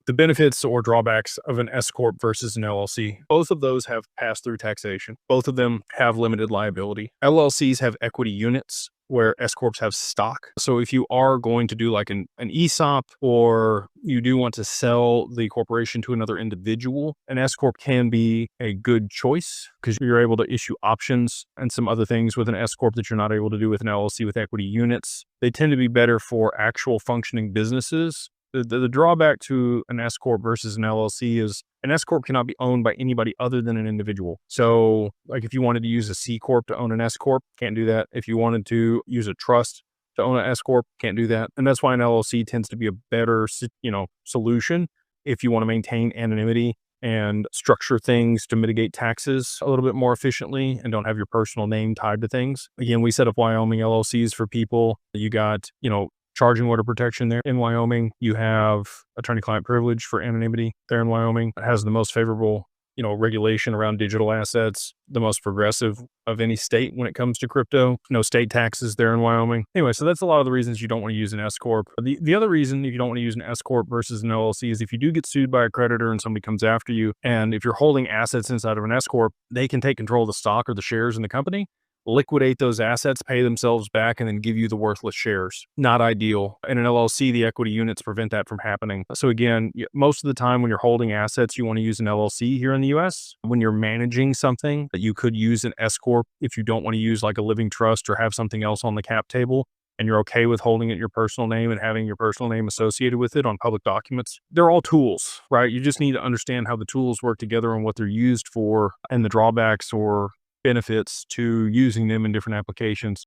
The benefits or drawbacks of an S corp versus an LLC. Both of those have pass-through taxation. Both of them have limited liability. LLCs have equity units, where S corps have stock. So if you are going to do like an ESOP, or you do want to sell the corporation to another individual, an S corp can be a good choice because you're able to issue options and some other things with an S corp that you're not able to do with an LLC with equity units. They tend to be better for actual functioning businesses. The drawback to an S corp versus an LLC is an S corp cannot be owned by anybody other than an individual. So like if you wanted to use a C corp to own an S corp, can't do that. If you wanted to use a trust to own an S corp, can't do that. And that's why an LLC tends to be a better, solution if you want to maintain anonymity and structure things to mitigate taxes a little bit more efficiently and don't have your personal name tied to things. Again, we set up Wyoming LLCs for people. You got, charging order protection there in Wyoming. You have attorney-client privilege for anonymity there in Wyoming. It has the most favorable, regulation around digital assets, the most progressive of any state when it comes to crypto. No state taxes there in Wyoming. Anyway, so that's a lot of the reasons you don't want to use an S corp. The other reason you don't want to use an S corp versus an LLC is if you do get sued by a creditor and somebody comes after you, and if you're holding assets inside of an S corp, they can take control of the stock or the shares in the company, liquidate those assets, pay themselves back, and then give you the worthless shares. Not ideal. In an LLC, the equity units prevent that from happening. So again, most of the time when you're holding assets, you want to use an LLC here in the US. When you're managing something, that you could use an S corp if you don't want to use like a living trust or have something else on the cap table, and you're okay with holding it your personal name and having your personal name associated with it on public documents. They're all tools, right? You just need to understand how the tools work together and what they're used for and the drawbacks or benefits to using them in different applications.